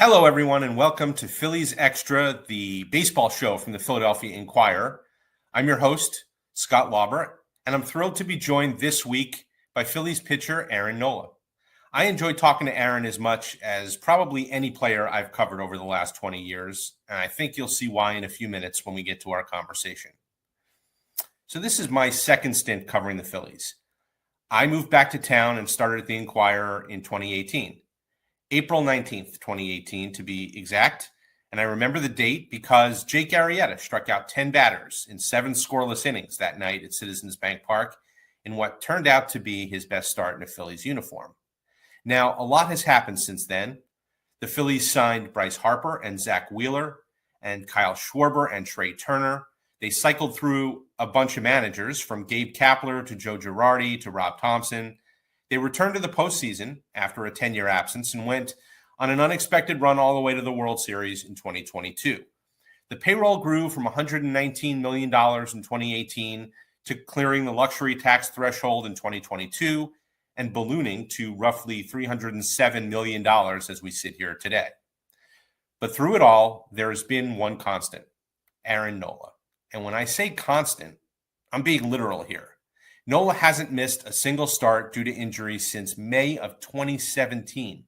Hello, everyone, and welcome to Phillies Extra, the baseball show from the Philadelphia Inquirer. I'm your host, Scott Lauber, and I'm thrilled to be joined this week by Phillies pitcher Aaron Nola. I enjoy talking to Aaron as much as probably any player I've covered over the last 20 years, and I think you'll see why in a few minutes when we get to our conversation. So this is my second stint covering the Phillies. I moved back to town and started at the Inquirer in 2018. April 19th, 2018, to be exact. And I remember the date because Jake Arrieta struck out 10 batters in 7 scoreless innings that night at Citizens Bank Park in what turned out to be his best start in a Phillies uniform. Now, a lot has happened since then. The Phillies signed Bryce Harper and Zach Wheeler and Kyle Schwarber and Trey Turner. They cycled through a bunch of managers from Gabe Kapler to Joe Girardi to Rob Thompson. They returned to the postseason after a 10-year absence and went on an unexpected run all the way to the World Series in 2022. The payroll grew from $119 million in 2018 to clearing the luxury tax threshold in 2022 and ballooning to roughly $307 million as we sit here today. But through it all, there has been one constant, Aaron Nola. And when I say constant, I'm being literal here. Nola hasn't missed a single start due to injury since May of 2017.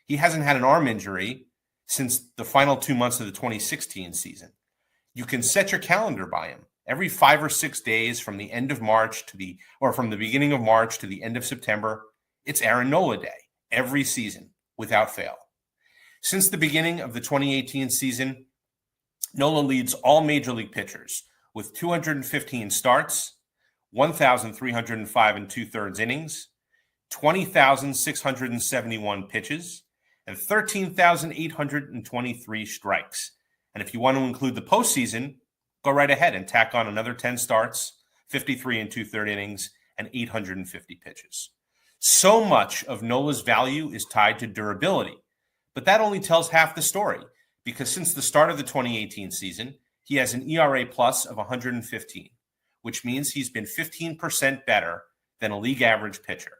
He hasn't had an arm injury since the final 2 months of the 2016 season. You can set your calendar by him. Every 5 or 6 days from the end of March from the beginning of March to the end of September, it's Aaron Nola Day every season without fail. Since the beginning of the 2018 season, Nola leads all major league pitchers with 215 starts, 1,305 and 2/3 innings, 20,671 pitches, and 13,823 strikes. And if you want to include the postseason, go right ahead and tack on another 10 starts, 53 and 2/3 innings, and 850 pitches. So much of Nola's value is tied to durability, but that only tells half the story because since the start of the 2018 season, he has an ERA plus of 115. Which means he's been 15% better than a league average pitcher.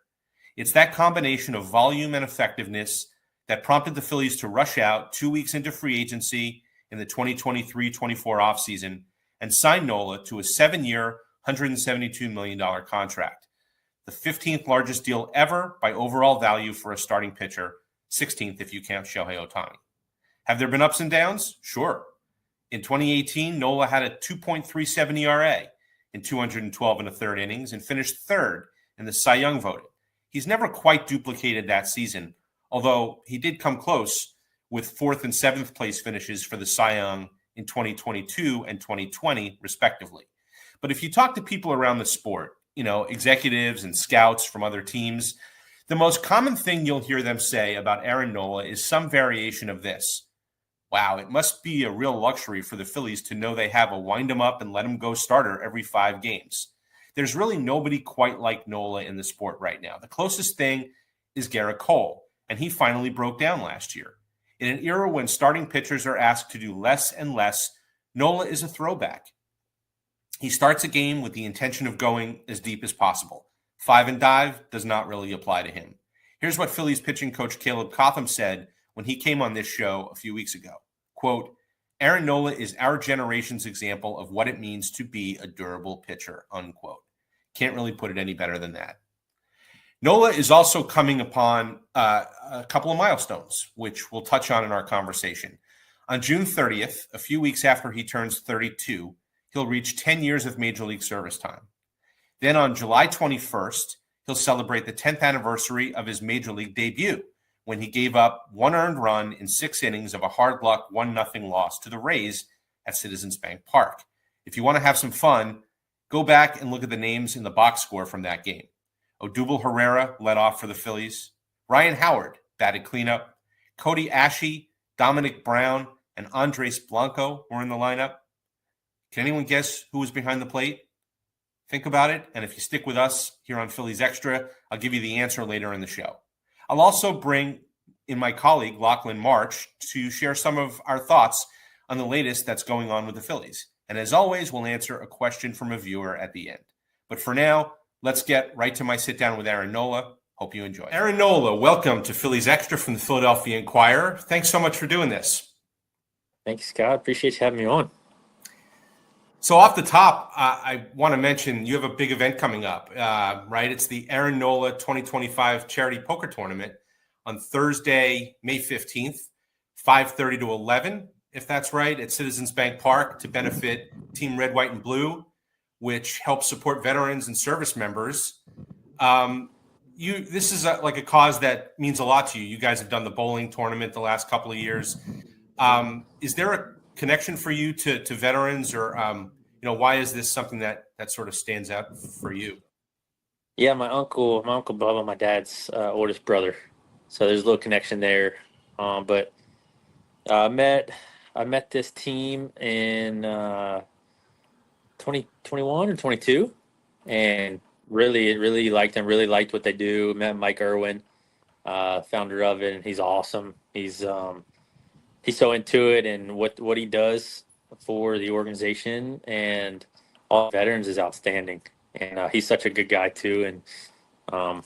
It's that combination of volume and effectiveness that prompted the Phillies to rush out 2 weeks into free agency in the 2023-24 offseason and sign Nola to a 7-year, $172 million contract, the 15th largest deal ever by overall value for a starting pitcher, 16th if you count Shohei Ohtani. Have there been ups and downs? Sure. In 2018, Nola had a 2.37 ERA. In 212 and a third innings and finished third in the Cy Young voting. He's never quite duplicated that season, although he did come close with 4th and 7th place finishes for the Cy Young in 2022 and 2020, respectively. But if you talk to people around the sport, executives and scouts from other teams, the most common thing you'll hear them say about Aaron Nola is some variation of this. Wow, it must be a real luxury for the Phillies to know they have a wind him up and let him go starter every 5 games. There's really nobody quite like Nola in the sport right now. The closest thing is Garrett Cole, and he finally broke down last year. In an era when starting pitchers are asked to do less and less, Nola is a throwback. He starts a game with the intention of going as deep as possible. 5 and dive does not really apply to him. Here's what Phillies pitching coach Caleb Cotham said when he came on this show a few weeks ago. Quote, Aaron Nola is our generation's example of what it means to be a durable pitcher, unquote. Can't really put it any better than that. Nola is also coming upon a couple of milestones, which we'll touch on in our conversation. On June 30th, a few weeks after he turns 32, he'll reach 10 years of Major League service time. Then on July 21st, he'll celebrate the 10th anniversary of his Major League debut, when he gave up 1 earned run in 6 innings of a hard luck 1-0 loss to the Rays at Citizens Bank Park. If you want to have some fun, go back and look at the names in the box score from that game. Odubel Herrera led off for the Phillies. Ryan Howard batted cleanup. Cody Ashe, Dominic Brown, and Andres Blanco were in the lineup. Can anyone guess who was behind the plate? Think about it, and if you stick with us here on Phillies Extra, I'll give you the answer later in the show. I'll also bring in my colleague, Lachlan March, to share some of our thoughts on the latest that's going on with the Phillies. And as always, we'll answer a question from a viewer at the end. But for now, let's get right to my sit down with Aaron Nola. Hope you enjoy. Aaron Nola, welcome to Phillies Extra from the Philadelphia Inquirer. Thanks so much for doing this. Thank you, Scott. Appreciate you having me on. So off the top, I want to mention you have a big event coming up, right? It's the Aaron Nola 2025 Charity Poker Tournament on Thursday, May 15th, 5:30 to 11, if that's right, at Citizens Bank Park to benefit Team Red, White, and Blue, which helps support veterans and service members. This is like a cause that means a lot to you. You guys have done the bowling tournament the last couple of years. Is there a connection for you to veterans, or why is this something that sort of stands out for you? Yeah, my uncle Bubba, my dad's oldest brother, so there's a little connection there. But I met this team in 2021 or 22, and really liked them. Really liked what they do. Met Mike Irwin, founder of it, and he's awesome. He's so into it, and what he does for the organization and all veterans is outstanding. And he's such a good guy too. And I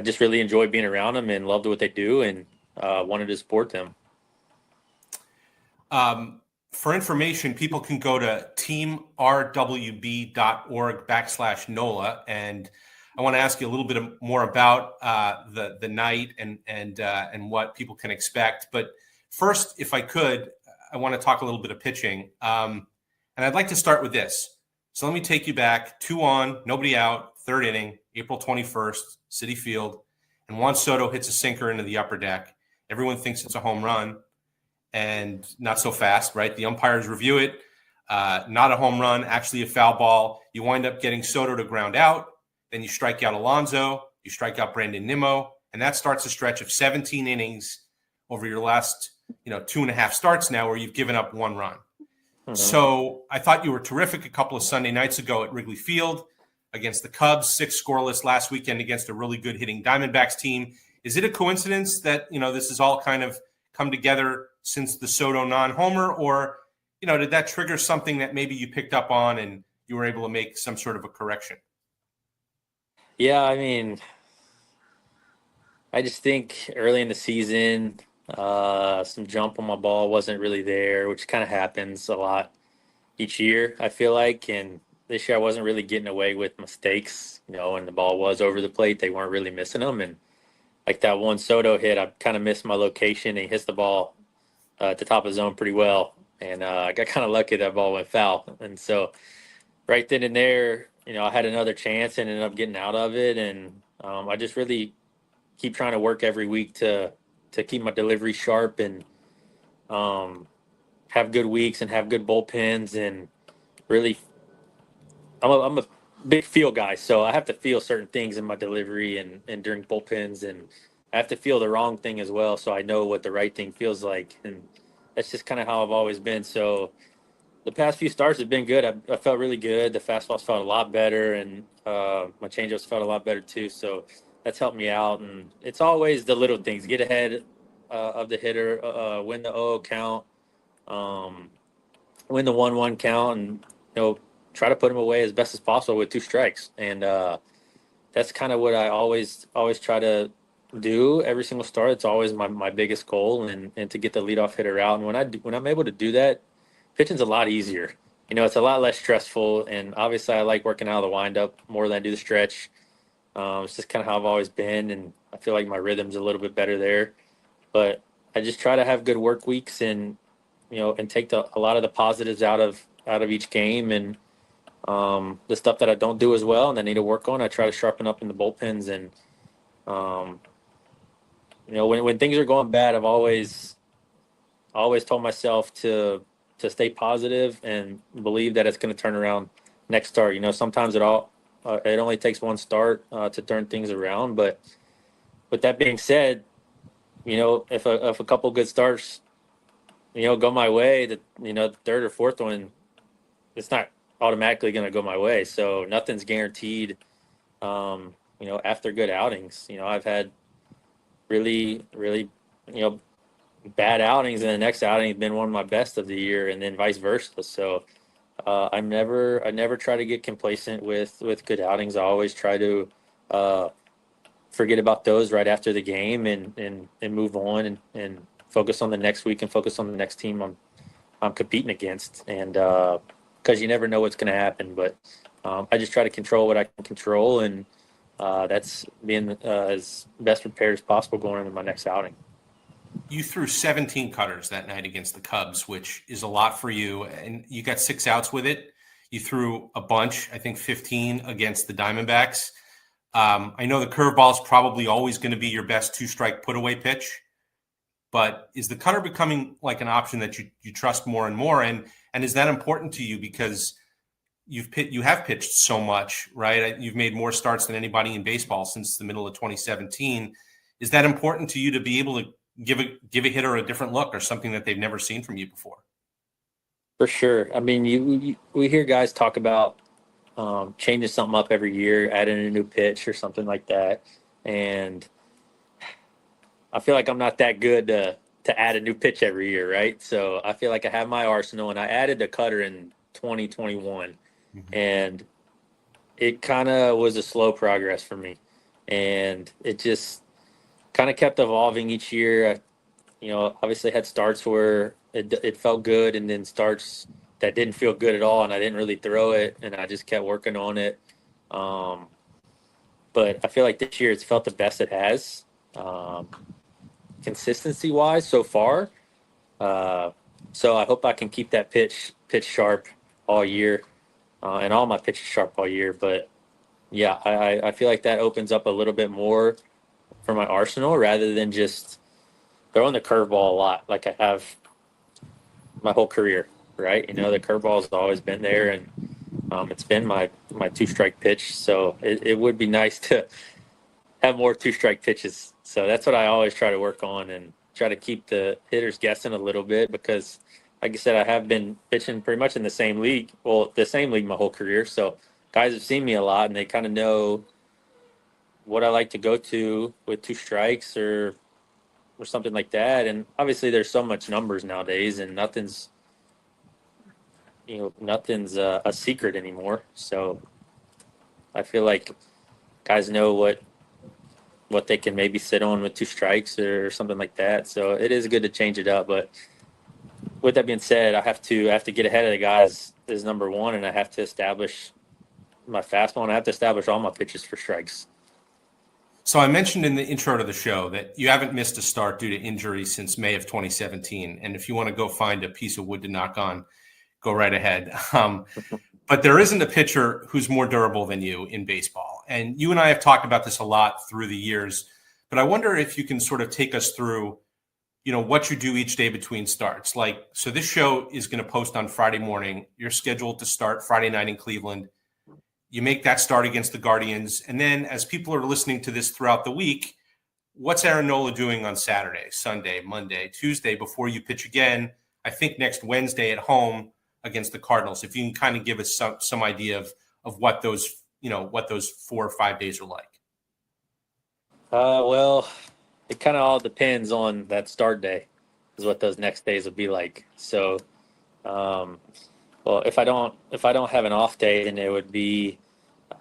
just really enjoyed being around him and loved what they do, and wanted to support them. For information, people can go to teamrwb.org/NOLA. And I want to ask you a little bit more about the night and what people can expect. But first, if I could, I want to talk a little bit of pitching. And I'd like to start with this. So let me take you back, 2 on, nobody out, 3rd inning, April 21st, Citi Field. And Juan Soto hits a sinker into the upper deck. Everyone thinks it's a home run, and not so fast, right? The umpires review it. Not a home run, actually a foul ball. You wind up getting Soto to ground out. Then you strike out Alonso. You strike out Brandon Nimmo. And that starts a stretch of 17 innings over your last 2.5 starts now, where you've given up 1 run. Mm-hmm. So I thought you were terrific a couple of Sunday nights ago at Wrigley Field against the Cubs, 6 scoreless last weekend against a really good hitting Diamondbacks team. Is it a coincidence that, this has all kind of come together since the Soto non-homer, or, did that trigger something that maybe you picked up on and you were able to make some sort of a correction? Yeah, I mean, I just think early in the season, some jump on my ball wasn't really there, which kind of happens a lot each year, I feel like. And this year I wasn't really getting away with mistakes, when the ball was over the plate, they weren't really missing them. And like that one Soto hit, I kind of missed my location, and he hits the ball at the top of the zone pretty well. And I got kind of lucky that ball went foul. And so right then and there, I had another chance and ended up getting out of it. And I just really keep trying to work every week to keep my delivery sharp and have good weeks and have good bullpens. And really, I'm a big feel guy, so I have to feel certain things in my delivery and during bullpens, and I have to feel the wrong thing as well, so I know what the right thing feels like. And that's just kind of how I've always been. So the past few starts have been good. I felt really good. The fastballs felt a lot better, and my changeups felt a lot better too. So that's helped me out. And it's always the little things: get ahead of the hitter, win the 0 count, win the 1-1 count, and try to put him away as best as possible with 2 strikes. And that's kind of what I always try to do every single start. It's always my biggest goal, and to get the leadoff hitter out. And when I'm able to do that, pitching's a lot easier. It's a lot less stressful. And obviously I like working out of the windup more than I do the stretch. It's just kind of how I've always been, and I feel like my rhythm's a little bit better there. But I just try to have good work weeks, and and take a lot of the positives out of each game, and the stuff that I don't do as well and I need to work on, I try to sharpen up in the bullpens. And when things are going bad, I've always told myself to stay positive and believe that it's going to turn around next start. Sometimes it only takes 1 start to turn things around. But with that being said, if a couple good starts, go my way, the 3rd or 4th one, it's not automatically going to go my way. So nothing's guaranteed. After good outings, I've had really, really, bad outings, and the next outing has been one of my best of the year, and then vice versa. So I never try to get complacent with good outings. I always try to forget about those right after the game and move on and focus on the next week and focus on the next team I'm competing against. And because you never know what's going to happen. But I just try to control what I can control, and that's being as best prepared as possible going into my next outing. You threw 17 cutters that night against the Cubs, which is a lot for you, and you got 6 outs with it. You threw a bunch, I think 15 against the Diamondbacks. I know the curveball is probably always going to be your best 2-strike put-away pitch, but is the cutter becoming like an option that you trust more and more? And is that important to you because you have pitched so much, right? You've made more starts than anybody in baseball since the middle of 2017. Is that important to you to be able to give a hitter a different look or something that they've never seen from you before? For sure. I mean, we hear guys talk about changing something up every year, adding a new pitch or something like that. And I feel like I'm not that good to add a new pitch every year, right? So I feel like I have my arsenal, and I added the cutter in 2021, and it kind of was a slow progress for me, and it just kind of kept evolving each year. Obviously had starts where it felt good, and then starts that didn't feel good at all, and I didn't really throw it, and I just kept working on it. But I feel like this year it's felt the best it has, consistency wise so far. So I hope I can keep that pitch sharp all year, and all my pitches sharp all year. But yeah, I feel like that opens up a little bit more for my arsenal rather than just throwing the curveball a lot like I have my whole career, right? The curveball has always been there, and it's been my 2-strike pitch. So it would be nice to have more 2-strike pitches. So that's what I always try to work on and try to keep the hitters guessing a little bit because, like I said, I have been pitching pretty much in the same league. Well, the same league my whole career. So guys have seen me a lot, and they kind of know what I like to go to with 2 strikes or something like that. And obviously, there's so much numbers nowadays, and nothing's a secret anymore. So I feel like guys know what they can maybe sit on with 2 strikes or something like that. So it is good to change it up. But with that being said, I have to get ahead of the guys is number one, and I have to establish my fastball, and I have to establish all my pitches for strikes. So I mentioned in the intro to the show that you haven't missed a start due to injury since May of 2017. And if you want to go find a piece of wood to knock on, go right ahead. But there isn't a pitcher who's more durable than you in baseball. And you and I have talked about this a lot through the years, but I wonder if you can sort of take us through, what you do each day between starts. So this show is going to post on Friday morning. You're scheduled to start Friday night in Cleveland. You make that start against the Guardians. And then as people are listening to this throughout the week, what's Aaron Nola doing on Saturday, Sunday, Monday, Tuesday before you pitch again, I think next Wednesday at home against the Cardinals? If you can kind of give us some idea of what those 4 or 5 days are like. Well, it kind of all depends on that start day is what those next days will be like. So, well, if I don't have an off day, then it would be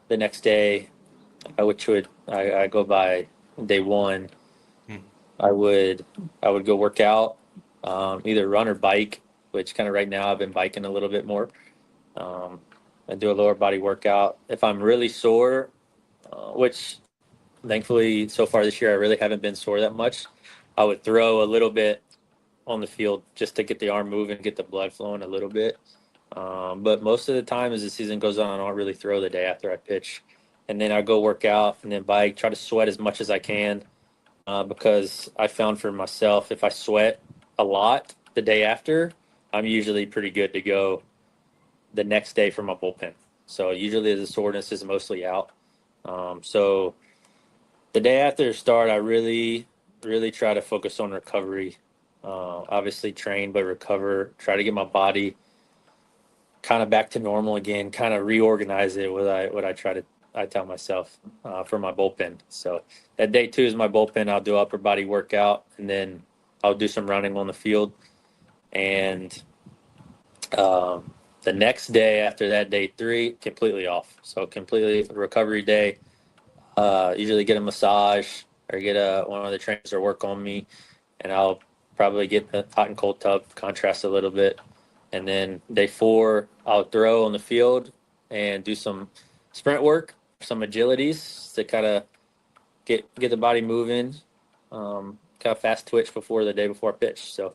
the next day, which would I go by day 1. I would go work out, either run or bike, which kind of right now I've been biking a little bit more, and do a lower body workout. If I'm really sore, which thankfully so far this year I really haven't been sore that much, I would throw a little bit on the field just to get the arm moving, get the blood flowing a little bit. But most of the time as the season goes on, I don't really throw the day after I pitch. And then I go work out and then bike, try to sweat as much as I can, because I found for myself, if I sweat a lot the day after, I'm usually pretty good to go the next day for my bullpen. So usually the soreness is mostly out. So the day after the start, I really, really try to focus on recovery. Obviously train, but recover, try to get my body kind of back to normal again, kind of reorganize it. I tell myself for my bullpen. So that day 2 is my bullpen. I'll do upper body workout, and then I'll do some running on the field. And the next day after that, day 3, completely off. So completely recovery day. Usually get a massage or get one of the trainers to work on me, and I'll probably get the hot and cold tub, contrast a little bit. And then day 4, I'll throw on the field and do some sprint work, some agilities to kind of get the body moving, kind of fast twitch before the day before pitch. So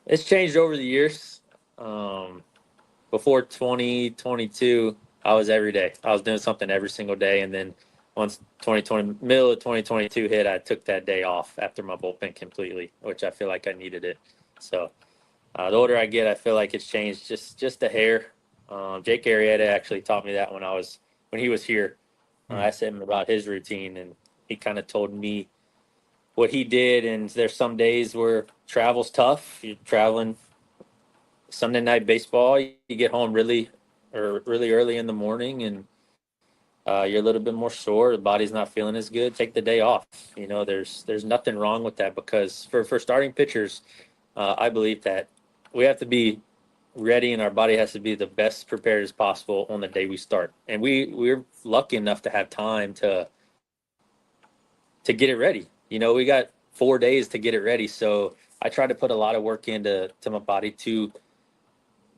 it's changed over the years. Before 2022, I was every day. I was doing something every single day, and then once 2020 middle of 2022 hit, I took that day off after my bullpen completely, which I feel like I needed it. So the older I get, I feel like it's changed just a hair. Jake Arrieta actually taught me that when he was here. I asked him about his routine, and he kind of told me what he did. And there's some days where travel's tough. You're traveling Sunday night baseball. You get home really early in the morning, and you're a little bit more sore. The body's not feeling as good. Take the day off. There's nothing wrong with that, because for starting pitchers, I believe that we have to be ready, and our body has to be the best prepared as possible on the day we start. And we're lucky enough to have time to get it ready. We got 4 days to get it ready. So I try to put a lot of work into my body to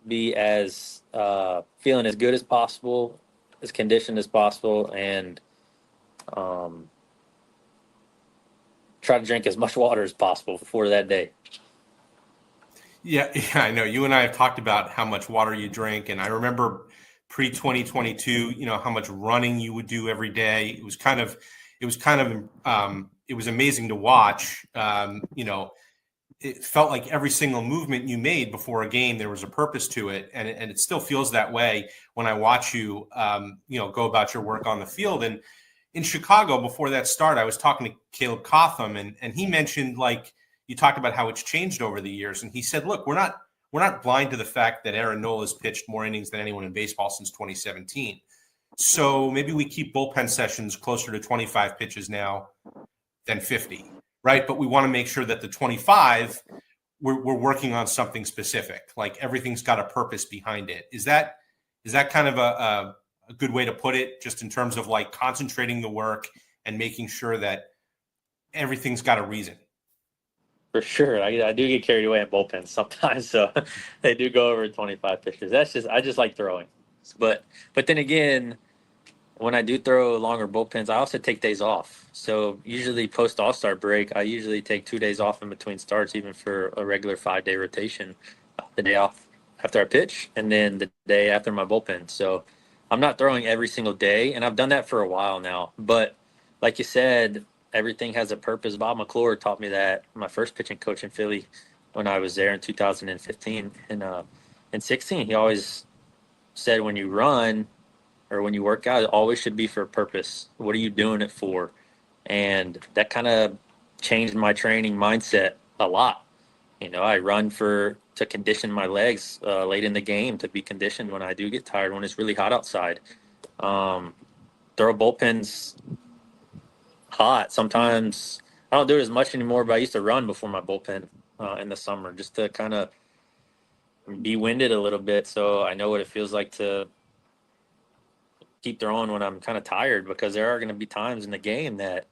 be as feeling as good as possible, as conditioned as possible, and try to drink as much water as possible before that day. Yeah, I know. You and I have talked about how much water you drink, and I remember pre-2022, how much running you would do every day. It was amazing to watch. It felt like every single movement you made before a game, there was a purpose to it, and it still feels that way when I watch you, go about your work on the field. And in Chicago, before that start, I was talking to Caleb Cotham, and he mentioned, like, you talked about how it's changed over the years, and he said, "Look, we're not blind to the fact that Aaron Nola has pitched more innings than anyone in baseball since 2017. So maybe we keep bullpen sessions closer to 25 pitches now than 50, right? But we want to make sure that the 25, we're working on something specific, like everything's got a purpose behind it." Is that kind of a good way to put it, just in terms of like concentrating the work and making sure that everything's got a reason? For sure. I do get carried away at bullpens sometimes, so they do go over 25 pitches. I just like throwing. But then again, when I do throw longer bullpens, I also take days off. So usually post All-Star break, I usually take 2 days off in between starts, even for a regular 5-day rotation. The day off after I pitch, and then the day after my bullpen. So I'm not throwing every single day, and I've done that for a while now. But like you said, everything has a purpose. Bob McClure taught me that, my first pitching coach in Philly, when I was there in 2015 and in 16. He always said, when you run or when you work out, it always should be for a purpose. What are you doing it for? And that kind of changed my training mindset a lot. I run to condition my legs late in the game, to be conditioned when I do get tired, when it's really hot outside. Throw bullpens hot. Sometimes I don't do it as much anymore, but I used to run before my bullpen in the summer, just to kind of be winded a little bit, so I know what it feels like to keep throwing when I'm kind of tired, because there are going to be times in the game that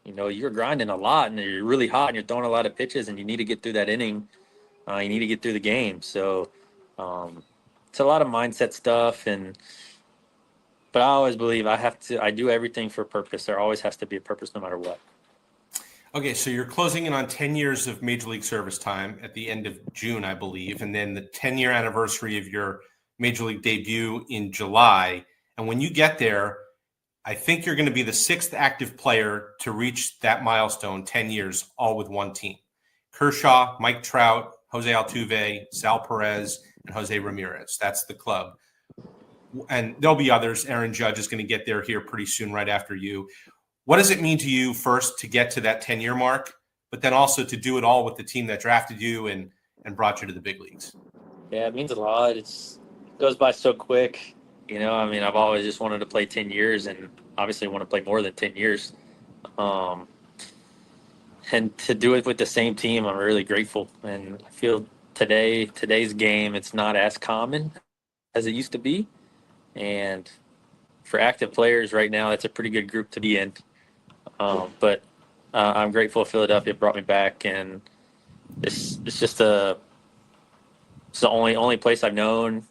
you're grinding a lot and you're really hot and you're throwing a lot of pitches, and you need to get through that inning. You need to get through the game. So it's a lot of mindset stuff, but I always believe I do everything for a purpose. There always has to be a purpose, no matter what. Okay, so you're closing in on 10 years of Major League service time at the end of June, I believe, and then the 10-year anniversary of your Major League debut in July. And when you get there, I think you're going to be the 6th active player to reach that milestone, 10 years, all with one team. Kershaw, Mike Trout, Jose Altuve, Sal Perez, and Jose Ramirez. That's the club. And there'll be others. Aaron Judge is going to get there here pretty soon, right after you. What does it mean to you, first, to get to that 10-year mark, but then also to do it all with the team that drafted you and brought you to the big leagues? Yeah, it means a lot. It goes by so quick. I've always just wanted to play 10 years, and obviously want to play more than 10 years. And to do it with the same team, I'm really grateful. And I feel today's game, it's not as common as it used to be. And for active players right now, that's a pretty good group to be in. But I'm grateful Philadelphia brought me back, and it's just it's the only place I've known,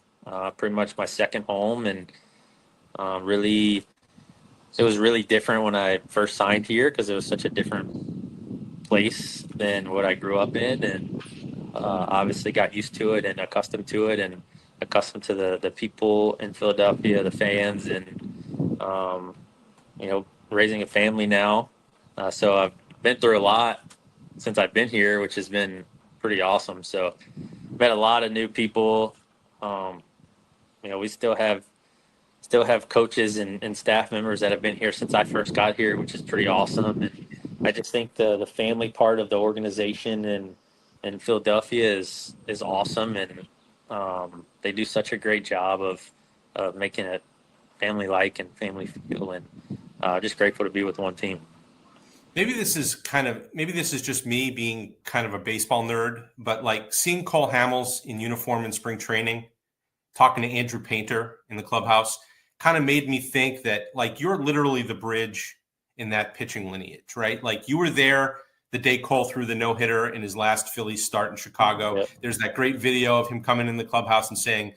pretty much my second home, and really it was really different when I first signed here because it was such a different place than what I grew up in, and obviously got used to it and accustomed to it, and accustomed to the people in Philadelphia, the fans, and raising a family now. So I've been through a lot since I've been here, which has been pretty awesome. So met a lot of new people. Um, we still have coaches and staff members that have been here since I first got here, which is pretty awesome. And I just think the family part of the organization in Philadelphia is awesome, and they do such a great job of making it family like and family feel, and just grateful to be with one team. Maybe this is just me being kind of a baseball nerd, but like seeing Cole Hamels in uniform in spring training, talking to Andrew Painter in the clubhouse, kind of made me think that like you're literally the bridge in that pitching lineage, right? Like you were there the day Cole threw the no-hitter in his last Phillies start in Chicago. Yep. There's that great video of him coming in the clubhouse and saying,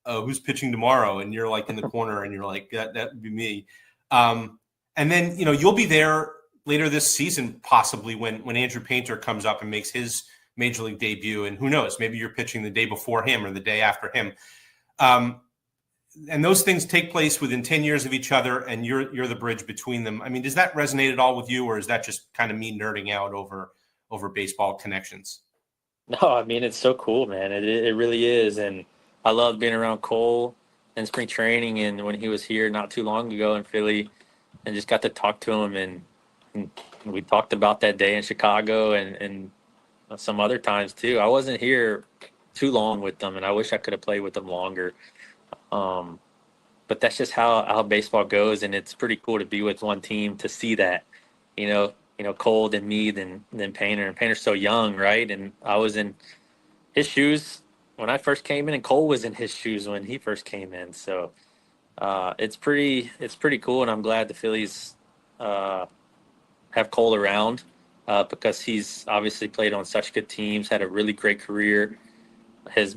who's pitching tomorrow? And you're like in the corner and you're like, that would be me. And then, you'll be there later this season, possibly when Andrew Painter comes up and makes his major league debut. And who knows, maybe you're pitching the day before him or the day after him. And those things take place within 10 years of each other, and you're the bridge between them. I mean, does that resonate at all with you, or is that just kind of me nerding out over baseball connections? No, I mean, it's so cool, man. It really is. And I love being around Cole in spring training, and when he was here not too long ago in Philly, and just got to talk to him. And we talked about that day in Chicago and some other times too. I wasn't here too long with them, and I wish I could have played with them longer. But that's just how baseball goes, and it's pretty cool to be with one team to see that, Cole and me, then Painter, and Painter's so young, right? And I was in his shoes when I first came in, and Cole was in his shoes when he first came in. So it's pretty cool, and I'm glad the Phillies have Cole around because he's obviously played on such good teams, had a really great career, has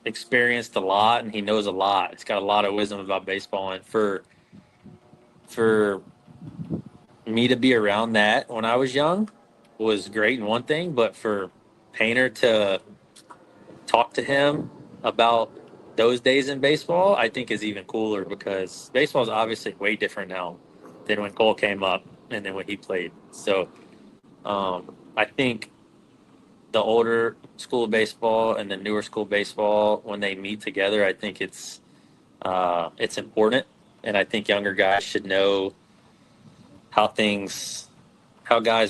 experienced a lot, and he knows a lot. He's got a lot of wisdom about baseball, and for me to be around that when I was young was great in one thing, but for Painter to talk to him about those days in baseball, I think is even cooler because baseball is obviously way different now than when Cole came up and then when he played. So I think the older school of baseball and the newer school of baseball, when they meet together, I think it's important, and I think younger guys should know how guys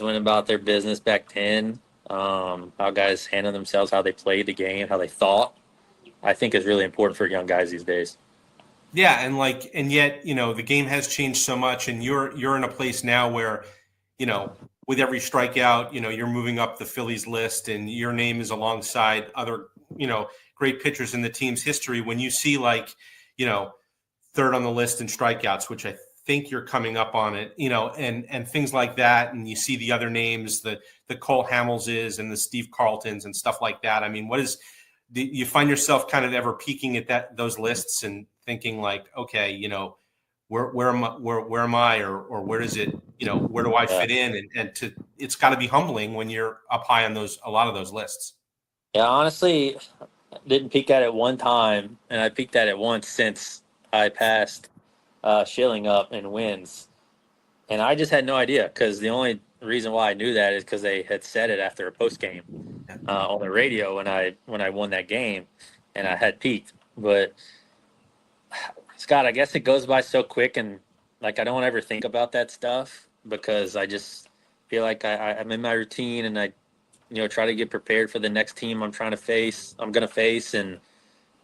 went about their business back then, how guys handled themselves, how they played the game, how they thought. I think is really important for young guys these days. Yeah, and yet, the game has changed so much, and you're in a place now where, with every strikeout, you're moving up the Phillies list, and your name is alongside other, great pitchers in the team's history. When you see third on the list in strikeouts, which I think you're coming up on it, and things like that, and you see the other names, the Cole Hamels and the Steve Carltons and stuff like that. I mean, do you find yourself kind of ever peeking at those lists and thinking like, okay, where am I, or where does it, where do I fit in? And it's got to be humbling when you're up high on a lot of those lists. Yeah, honestly, I didn't peek at it one time, and I peeked at it once since I passed Schilling up in wins, and I just had no idea because the only reason why I knew that is because they had said it after a post game on the radio when I won that game, and I had peeked. But Scott, I guess it goes by so quick, and like I don't ever think about that stuff because I just feel like I'm in my routine, and I try to get prepared for the next team I'm going to face, and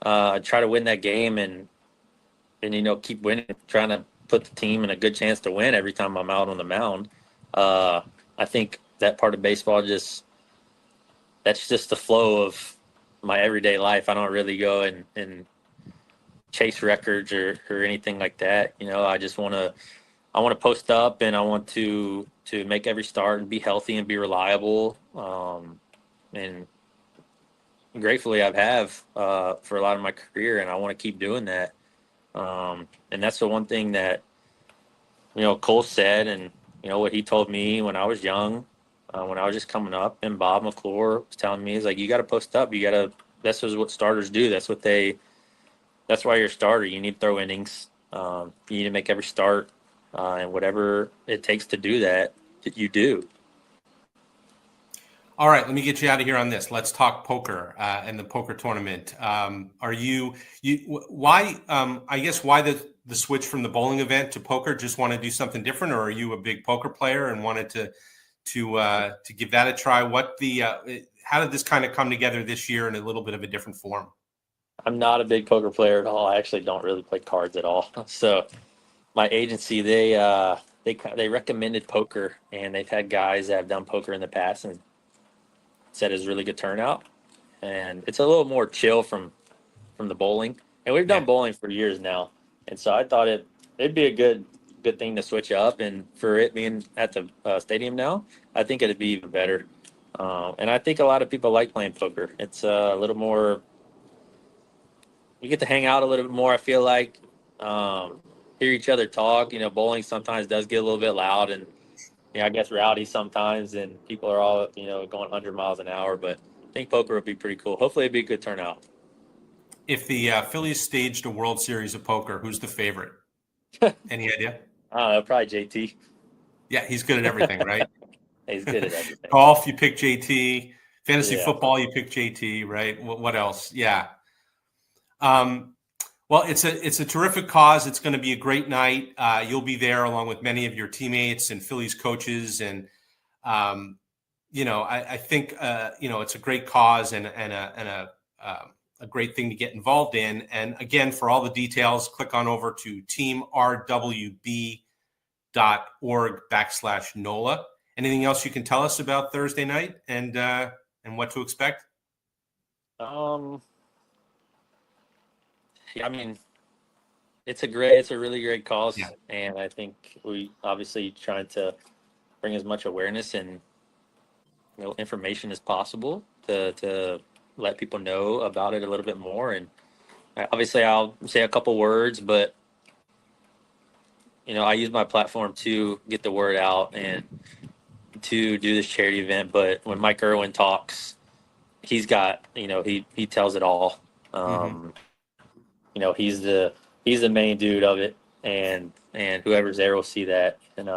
try to win that game, and keep winning, trying to put the team in a good chance to win every time I'm out on the mound. I think that part of baseball that's just the flow of my everyday life. I don't really go and chase records or anything like that. I want to post up, and I want to make every start and be healthy and be reliable. And gratefully, I've for a lot of my career, and I want to keep doing that. And that's the one thing that Cole said, and what he told me when I was young, when I was just coming up, and Bob McClure was telling me is like you got to post up. You got to. That's just what starters do. That's why you're a starter. You need to throw innings. You need to make every start, and whatever it takes to do that, you do. All right, let me get you out of here on this. Let's talk poker and the poker tournament. Are you why? I guess why the switch from the bowling event to poker? Just want to do something different, or are you a big poker player and wanted to give that a try? How did this kind of come together this year in a little bit of a different form? I'm not a big poker player at all. I actually don't really play cards at all. So my agency, they recommended poker, and they've had guys that have done poker in the past and said it's really good turnout, and it's a little more chill from the bowling. And we've done bowling for years now, and so I thought it'd be a good thing to switch up. And for it being at the stadium now, I think it'd be even better. And I think a lot of people like playing poker. It's a little more. You get to hang out a little bit more. I feel like hear each other talk. Bowling sometimes does get a little bit loud and I guess rowdy sometimes, and people are all going 100 miles an hour. But I think poker would be pretty cool. Hopefully, it'd be a good turnout. If the Phillies staged a World Series of poker, who's the favorite? Any idea? I don't know, probably JT. Yeah, he's good at everything, right? He's good at everything. Golf, you pick JT. Fantasy football, you pick JT, right? What else? Yeah. Well, it's a terrific cause. It's going to be a great night. You'll be there along with many of your teammates and Phillies coaches, and I think it's a great cause and a great thing to get involved in. And again, for all the details, click on over to teamrwb.org/NOLA. Anything else you can tell us about Thursday night and what to expect? I mean, it's a really great cause, and I think we obviously trying to bring as much awareness and information as possible to let people know about it a little bit more. And obviously, I'll say a couple words, but I use my platform to get the word out and to do this charity event. But when Mike Irwin talks, he's got he tells it all. He's the main dude of it, and whoever's there will see that, and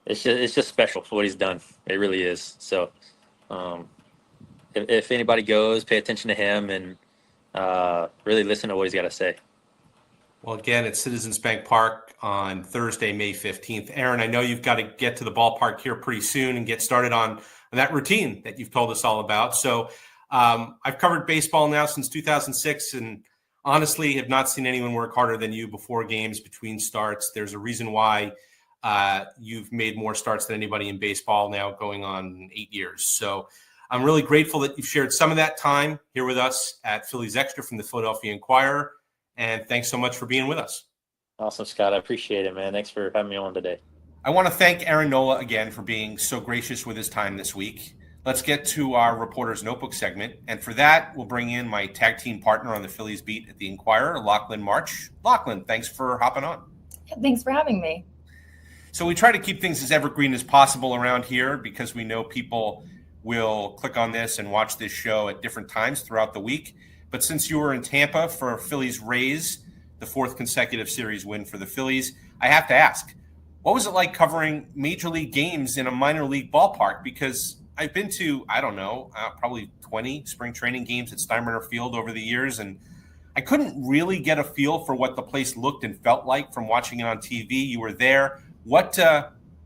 it's just special for what he's done. It really is. So, if anybody goes, pay attention to him and really listen to what he's got to say. Well, again, it's Citizens Bank Park on Thursday, May 15th. Aaron, I know you've got to get to the ballpark here pretty soon and get started on that routine that you've told us all about. So I've covered baseball now since 2006 and honestly have not seen anyone work harder than you before games, between starts. There's a reason why you've made more starts than anybody in baseball now, going on 8 years. So I'm really grateful that you've shared some of that time here with us at Phillies Extra from the Philadelphia Inquirer. And thanks so much for being with us. Awesome, Scott. I appreciate it, man. Thanks for having me on today. I want to thank Aaron Nola again for being so gracious with his time this week. Let's get to our Reporter's Notebook segment. And for that, we'll bring in my tag team partner on the Phillies beat at the Inquirer, Lachlan March. Lachlan, thanks for hopping on. Thanks for having me. So we try to keep things as evergreen as possible around here because we know people will click on this and watch this show at different times throughout the week. But since you were in Tampa for Phillies Rays, the fourth consecutive series win for the Phillies, I have to ask, what was it like covering major league games in a minor league ballpark? Because I've been to, probably 20 spring training games at Steinbrenner Field over the years, and I couldn't really get a feel for what the place looked and felt like from watching it on TV. You were there. What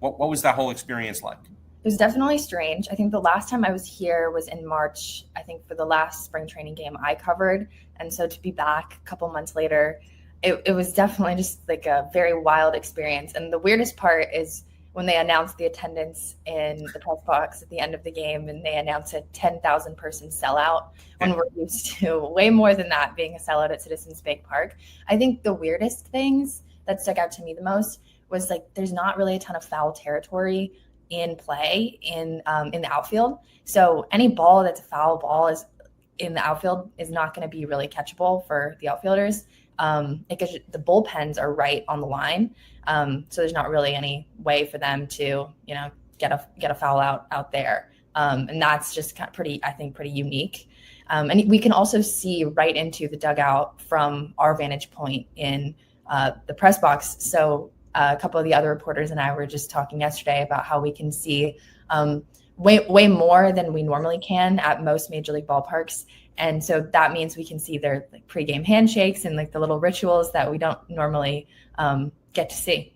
was that whole experience like? It was definitely strange. I think the last time I was here was in March, I think for the last spring training game I covered. And so to be back a couple months later, it was definitely just like a very wild experience. And the weirdest part is when they announce the attendance in the press box at the end of the game and they announce a 10,000 person sellout when we're used to way more than that being a sellout at Citizens Bank Park. I think the weirdest things that stuck out to me the most was like there's not really a ton of foul territory in play in the outfield. So any ball that's a foul ball is in the outfield is not going to be really catchable for the outfielders. Because the bullpens are right on the line. So there's not really any way for them to, get a foul out there. And that's just kind of pretty unique. And we can also see right into the dugout from our vantage point in the press box. So a couple of the other reporters and I were just talking yesterday about how we can see way more than we normally can at most major league ballparks. And so that means we can see their like pregame handshakes and like the little rituals that we don't normally get to see.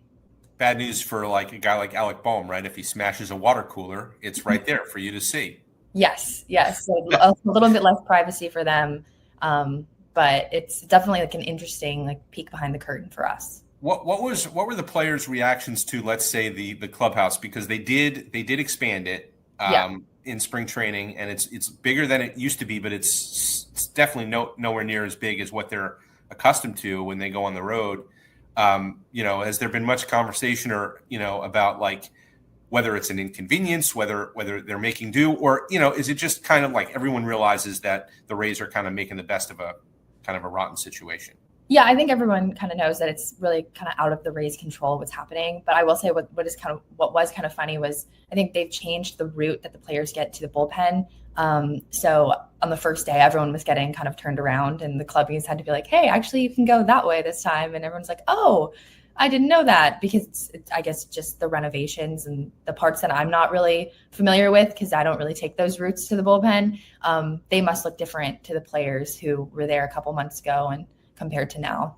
Bad news for like a guy like Alec Boehm, right? If he smashes a water cooler, it's right there for you to see. Yes. So a little bit less privacy for them, but it's definitely like an interesting like peek behind the curtain for us. What were the players' reactions to, let's say, the clubhouse, because they did expand it in spring training, and it's bigger than it used to be, but it's definitely nowhere near as big as what they're accustomed to when they go on the road. Has there been much conversation or about like whether it's an inconvenience, whether they're making do, or is it just kind of like everyone realizes that the Rays are kind of making the best of a kind of a rotten situation? Yeah, I think everyone kind of knows that it's really kind of out of the Rays' control what's happening. But I will say what was kind of funny was I think they've changed the route that the players get to the bullpen. So on the first day, everyone was getting kind of turned around, and the clubbies had to be like, "Hey, actually, you can go that way this time." And everyone's like, "Oh, I didn't know that," because it's I guess just the renovations and the parts that I'm not really familiar with because I don't really take those routes to the bullpen. They must look different to the players who were there a couple months ago and compared to now.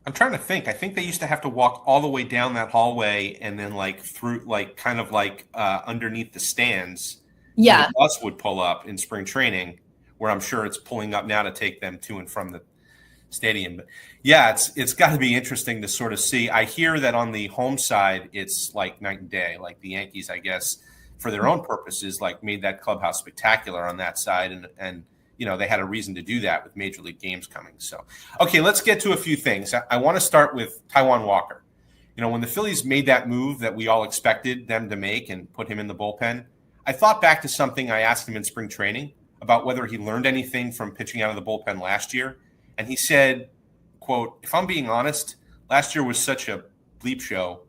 I'm trying to think. I think they used to have to walk all the way down that hallway and then like through like kind of like underneath the stands. Yeah. The bus would pull up in spring training, where I'm sure it's pulling up now to take them to and from the stadium. But yeah, it's got to be interesting to sort of see. I hear that on the home side, it's like night and day. Like the Yankees, I guess, for their own purposes, like made that clubhouse spectacular on that side, and they had a reason to do that with major league games coming. So, okay, let's get to a few things. I want to start with Taijuan Walker. When the Phillies made that move that we all expected them to make and put him in the bullpen, I thought back to something I asked him in spring training about whether he learned anything from pitching out of the bullpen last year. And he said, quote, "If I'm being honest, last year was such a bleep show.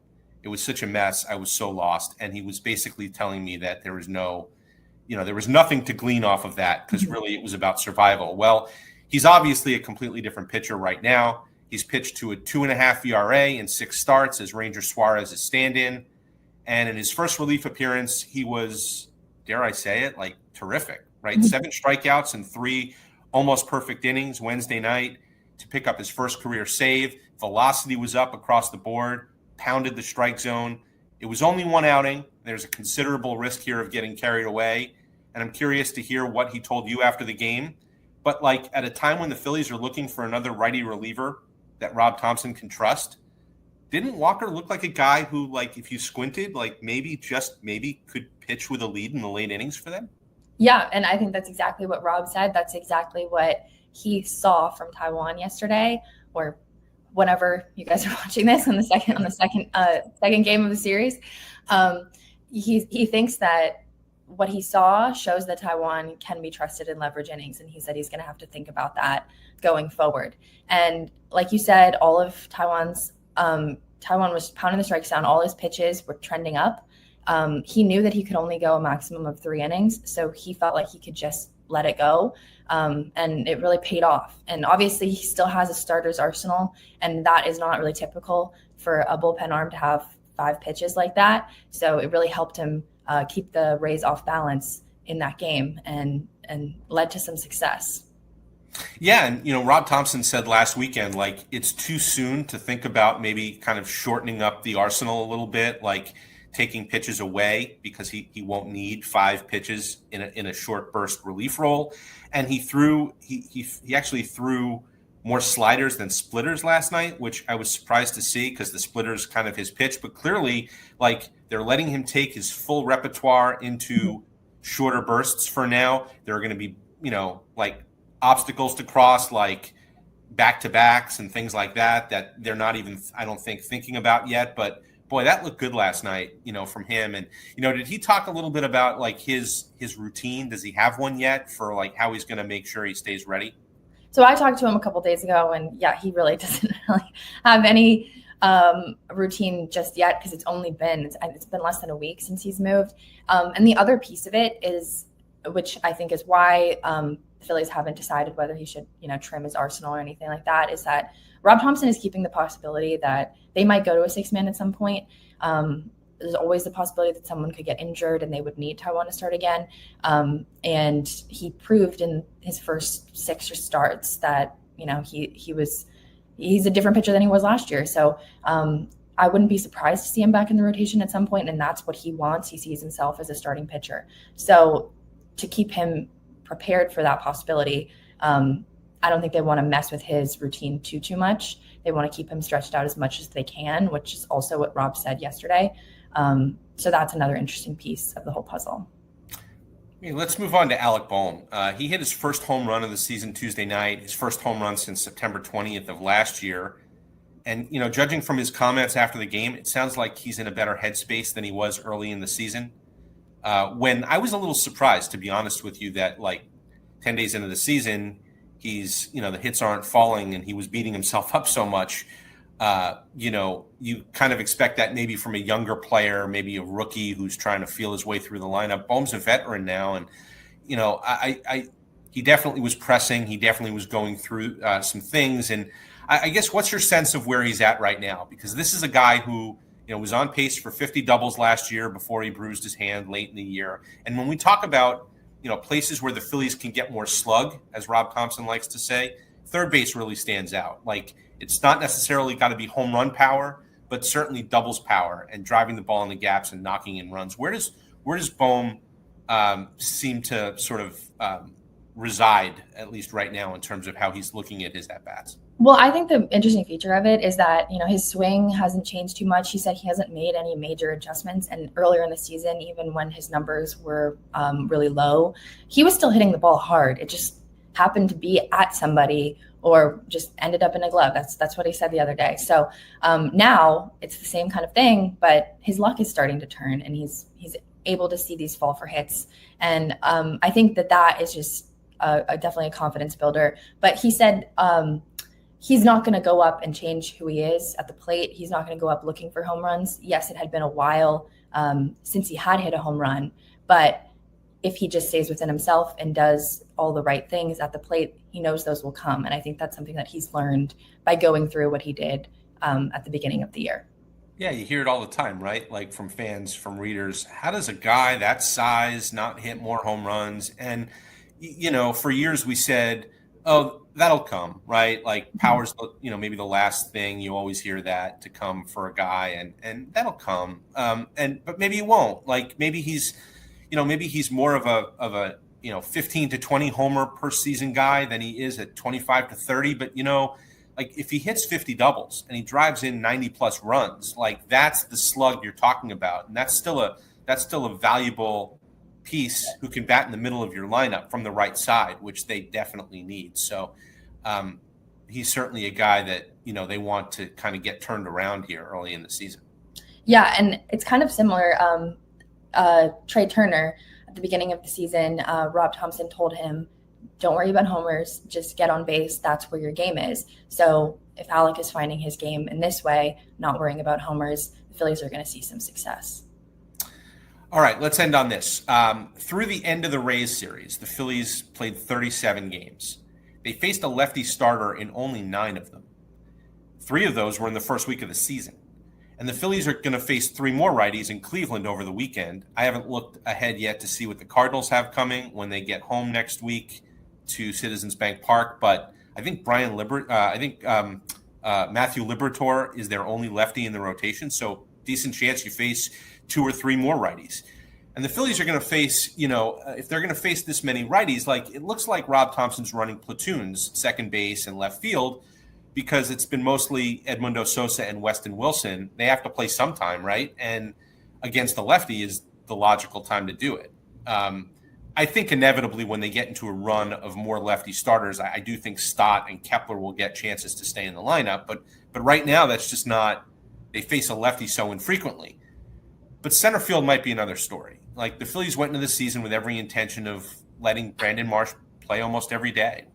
It was such a mess. I was so lost." And he was basically telling me that there was there was nothing to glean off of that because really it was about survival. Well, he's obviously a completely different pitcher right now. He's pitched to a 2.5 ERA in 6 starts as Ranger Suarez's stand-in. And in his first relief appearance, he was, dare I say it, like terrific, right? 7 strikeouts and 3 almost perfect innings Wednesday night to pick up his first career save. Velocity was up across the board, pounded the strike zone. It was only one outing. There's a considerable risk here of getting carried away. And I'm curious to hear what he told you after the game. But like at a time when the Phillies are looking for another righty reliever that Rob Thompson can trust, didn't Walker look like a guy who, like, if you squinted, like maybe could pitch with a lead in the late innings for them? Yeah, and I think that's exactly what Rob said. That's exactly what he saw from Taijuan yesterday, or whenever you guys are watching this on the second game of the series. He thinks that what he saw shows that Taijuan can be trusted in leverage innings, and he said he's going to have to think about that going forward. And like you said, all of Taijuan was pounding the strikes down. All his pitches were trending up. He knew that he could only go a maximum of 3 innings, so he felt like he could just let it go. And it really paid off. And obviously he still has a starter's arsenal, and that is not really typical for a bullpen arm to have 5 pitches like that. So it really helped him keep the Rays off balance in that game and led to some success. Yeah, and Rob Thompson said last weekend, like, it's too soon to think about maybe kind of shortening up the arsenal a little bit, like taking pitches away, because he won't need 5 pitches in a short burst relief role. And he actually threw more sliders than splitters last night, which I was surprised to see because the splitter's kind of his pitch. But clearly, like, they're letting him take his full repertoire into shorter bursts for now. There are going to be, like obstacles to cross, like back-to-backs and things like that they're not even, I don't think, thinking about yet. But boy, that looked good last night, from him. And, did he talk a little bit about like his routine? Does he have one yet for like how he's going to make sure he stays ready? So I talked to him a couple days ago, and yeah, he really doesn't really have any routine just yet because it's been less than a week since he's moved. And the other piece of it is, which I think is why the Phillies haven't decided whether he should, trim his arsenal or anything like that, is that Rob Thompson is keeping the possibility that they might go to a 6-man at some point. There's always the possibility that someone could get injured and they would need Taijuan to start again. And he proved in his first 6 starts that, he's a different pitcher than he was last year. So I wouldn't be surprised to see him back in the rotation at some point. And that's what he wants. He sees himself as a starting pitcher. So to keep him prepared for that possibility, I don't think they want to mess with his routine too much. They want to keep him stretched out as much as they can, which is also what Rob said yesterday. So that's another interesting piece of the whole puzzle. Okay, let's move on to Alec Bohm. He hit his first home run of the season Tuesday night, his first home run since September 20th of last year. And, judging from his comments after the game, it sounds like he's in a better headspace than he was early in the season. When I was a little surprised, to be honest with you, that like 10 days into the season, he's, the hits aren't falling and he was beating himself up so much. You kind of expect that maybe from a younger player, maybe a rookie who's trying to feel his way through the lineup. Bohm's a veteran now. And, he definitely was pressing. He definitely was going through some things. And I guess what's your sense of where he's at right now? Because this is a guy who, was on pace for 50 doubles last year before he bruised his hand late in the year. And when we talk about, places where the Phillies can get more slug, as Rob Thompson likes to say, third base really stands out. Like, it's not necessarily got to be home run power, but certainly doubles power and driving the ball in the gaps and knocking in runs. Where does Bohm seem to sort of reside, at least right now, in terms of how he's looking at his at-bats? Well, I think the interesting feature of it is that, his swing hasn't changed too much. He said he hasn't made any major adjustments. And earlier in the season, even when his numbers were really low, he was still hitting the ball hard. It just happened to be at somebody or just ended up in a glove. That's what he said the other day. So now it's the same kind of thing, but his luck is starting to turn and he's able to see these fall for hits. And I think that is just definitely a confidence builder. But he said he's not going to go up and change who he is at the plate. He's not going to go up looking for home runs. Yes, it had been a while since he had hit a home run, but if he just stays within himself and does all the right things at the plate, he knows those will come. And I think that's something that he's learned by going through what he did at the beginning of the year. Yeah, you hear it all the time, right? Like from fans, from readers. How does a guy that size not hit more home runs? And, for years we said, oh, that'll come, right? Like power's, maybe the last thing you always hear that to come for a guy, and that'll come. But maybe it won't. Like maybe he's more of a 15 to 20 homer per season guy than he is at 25 to 30. But like if he hits 50 doubles and he drives in 90 plus runs, like that's the slug you're talking about, and that's still a valuable piece who can bat in the middle of your lineup from the right side, which they definitely need. So he's certainly a guy that they want to kind of get turned around here early in the season. Yeah, and it's kind of similar. Trey Turner at the beginning of the season, Rob Thompson told him, don't worry about homers, just get on base. That's where your game is. So if Alec is finding his game in this way, not worrying about homers, the Phillies are going to see some success. All right, let's end on this. Through the end of the Rays series, the Phillies played 37 games. They faced a lefty starter in only 9 of them. 3 of those were in the first week of the season. And the Phillies are going to face 3 more righties in Cleveland over the weekend. I haven't looked ahead yet to see what the Cardinals have coming when they get home next week to Citizens Bank Park. But I think Matthew Liberatore is their only lefty in the rotation. So decent chance you face 2 or 3 more righties. And the Phillies are going to face, if they're going to face this many righties, like it looks like Rob Thompson's running platoons, second base and left field, because it's been mostly Edmundo Sosa and Weston Wilson. They have to play sometime, right? And against the lefty is the logical time to do it. I think inevitably when they get into a run of more lefty starters, I do think Stott and Kepler will get chances to stay in the lineup. But right now, that's just not – they face a lefty so infrequently. But center field might be another story. Like the Phillies went into the season with every intention of letting Brandon Marsh play almost every day.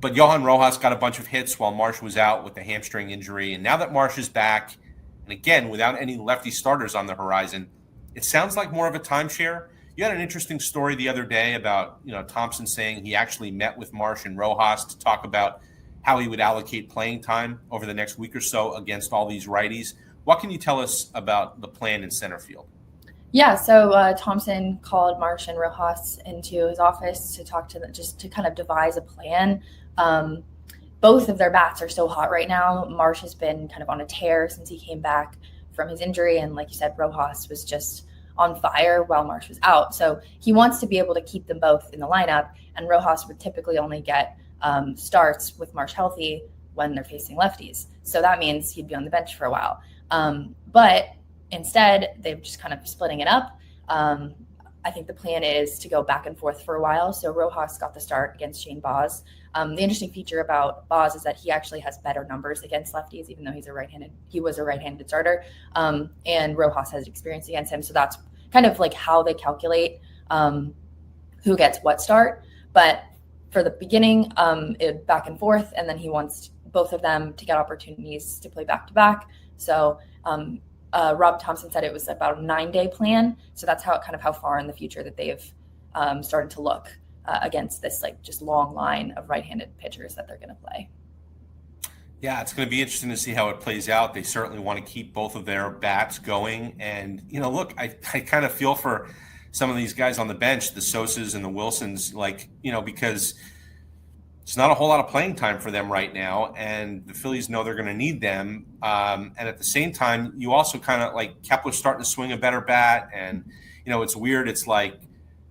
But Johan Rojas got a bunch of hits while Marsh was out with the hamstring injury. And now that Marsh is back, and again, without any lefty starters on the horizon, it sounds like more of a timeshare. You had an interesting story the other day about, Thompson saying he actually met with Marsh and Rojas to talk about how he would allocate playing time over the next week or so against all these righties. What can you tell us about the plan in center field? Yeah, so Thompson called Marsh and Rojas into his office to talk to them, just to kind of devise a plan. Both of their bats are so hot right now. Marsh has been kind of on a tear since he came back from his injury. And like you said, Rojas was just on fire while Marsh was out. So he wants to be able to keep them both in the lineup. And Rojas would typically only get starts with Marsh healthy when they're facing lefties. So that means he'd be on the bench for a while. But instead, they're just kind of splitting it up. I think the plan is to go back and forth for a while. So Rojas got the start against Shane Baz. The interesting feature about Baz is that he actually has better numbers against lefties, even though he was a right-handed starter. And Rojas has experience against him. So that's kind of like how they calculate who gets what start. But for the beginning, it back and forth, and then he wants both of them to get opportunities to play back-to-back. So Rob Thompson said it was about a 9-day plan. So that's how far in the future that they've started to look against this just long line of right-handed pitchers that they're going to play. Yeah, it's going to be interesting to see how it plays out. They certainly want to keep both of their bats going. And, look, I kind of feel for some of these guys on the bench, the Sosas and the Wilsons, because it's not a whole lot of playing time for them right now. And the Phillies know they're going to need them. And at the same time, you also kind of Kepler's starting to swing a better bat. And, it's weird. It's like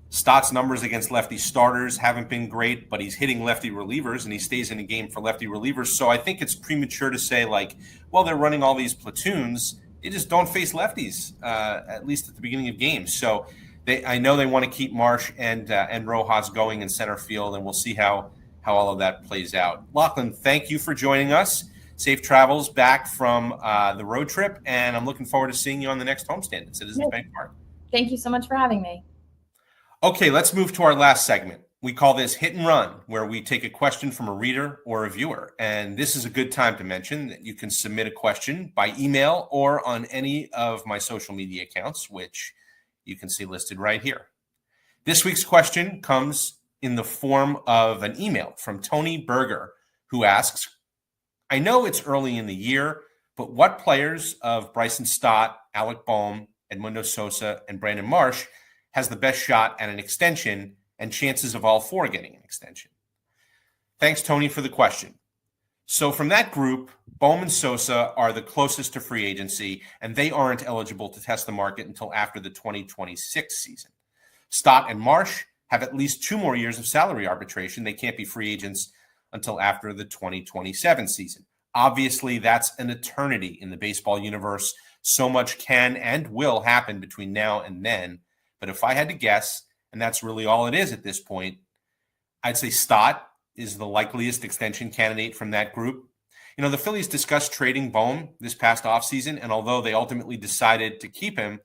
Stott's numbers against lefty starters haven't been great, but he's hitting lefty relievers and he stays in the game for lefty relievers. So I think it's premature to say they're running all these platoons. They just don't face lefties, at least at the beginning of games. So I know they want to keep Marsh and Rojas going in center field, and we'll see how all of that plays out. Lachlan, thank you for joining us. Safe travels back from the road trip, and I'm looking forward to seeing you on the next homestand at Citizens Bank Park. Thank you so much for having me. Okay, let's move to our last segment. We call this Hit and Run, where we take a question from a reader or a viewer. And this is a good time to mention that you can submit a question by email or on any of my social media accounts, which you can see listed right here. This week's question comes in the form of an email from Tony Berger, who asks, I know it's early in the year, but what players of Bryson Stott, Alec Bohm, Edmundo Sosa, and Brandon Marsh has the best shot at an extension and chances of all four getting an extension? Thanks, Tony, for the question. So from that group, Bohm and Sosa are the closest to free agency, and they aren't eligible to test the market until after the 2026 season. Stott and Marsh have at least 2 more years of salary arbitration. They can't be free agents until after the 2027 season. Obviously, that's an eternity in the baseball universe. So much can and will happen between now and then. But if I had to guess, and that's really all it is at this point, I'd say Stott is the likeliest extension candidate from that group. The Phillies discussed trading Bohm this past offseason, and although they ultimately decided to keep him,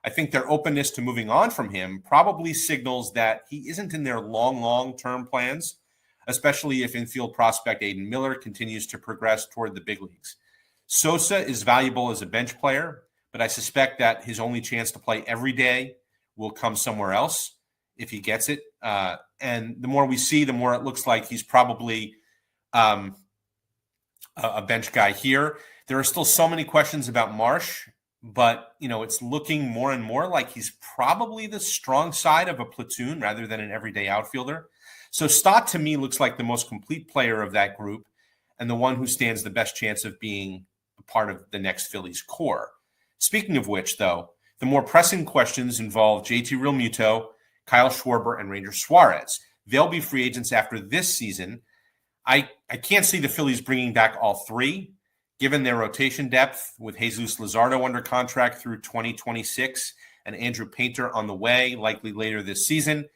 I think their openness to moving on from him probably signals that he isn't in their long-term plans, especially if infield prospect Aiden Miller continues to progress toward the big leagues. Sosa is valuable as a bench player, but I suspect that his only chance to play every day will come somewhere else if he gets it. And the more we see, the more it looks like he's probably a bench guy here. There are still so many questions about Marsh, but, it's looking more and more like he's probably the strong side of a platoon rather than an everyday outfielder. So Stott, to me, looks like the most complete player of that group and the one who stands the best chance of being a part of the next Phillies core. Speaking of which, though, The more pressing questions involve JT Realmuto, Kyle Schwarber, and Ranger Suarez. They'll be free agents after this season. I can't see the Phillies bringing back all three, given their rotation depth with Jesus Luzardo under contract through 2026 and Andrew Painter on the way, likely later this season.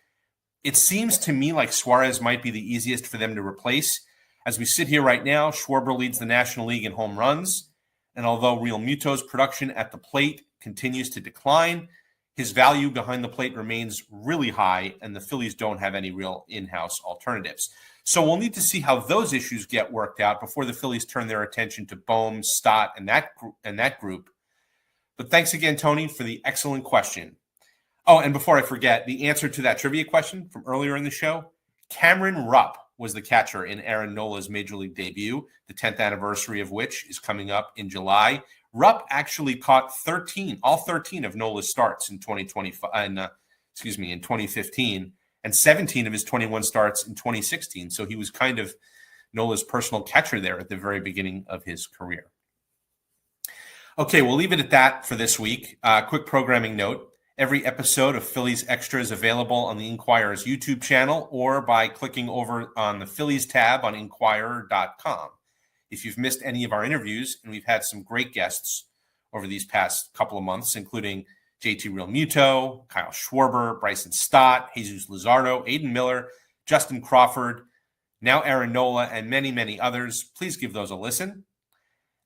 It seems to me like Suarez might be the easiest for them to replace. As we sit here right now, Schwarber leads the National League in home runs, and although Realmuto's production at the plate continues to decline, his value behind the plate remains really high, and the Phillies don't have any real in-house alternatives. So we'll need to see how those issues get worked out before the Phillies turn their attention to Bohm, Stott, and that group. But thanks again, Tony, for the excellent question. Oh, and before I forget, the answer to that trivia question from earlier in the show, Cameron Rupp was the catcher in Aaron Nola's Major League debut, the 10th anniversary of which is coming up in July. Rupp actually caught all 13 of Nola's starts in 2015, and 17 of his 21 starts in 2016. So he was kind of Nola's personal catcher there at the very beginning of his career. Okay, we'll leave it at that for this week. Quick programming note. Every episode of Phillies Extra is available on the Inquirer's YouTube channel or by clicking over on the Phillies tab on Inquirer.com. If you've missed any of our interviews, and we've had some great guests over these past couple of months, including JT Realmuto, Kyle Schwarber, Bryson Stott, Jesus Luzardo, Aiden Miller, Justin Crawford, now Aaron Nola, and many, many others, please give those a listen.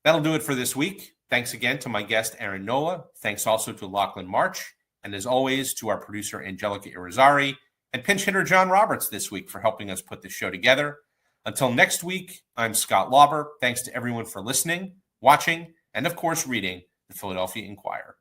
That'll do it for this week. Thanks again to my guest, Aaron Nola. Thanks also to Lachlan March. And as always, to our producer, Angelica Irizarry, and pinch hitter John Roberts this week for helping us put this show together. Until next week, I'm Scott Lauber. Thanks to everyone for listening, watching, and of course, reading the Philadelphia Inquirer.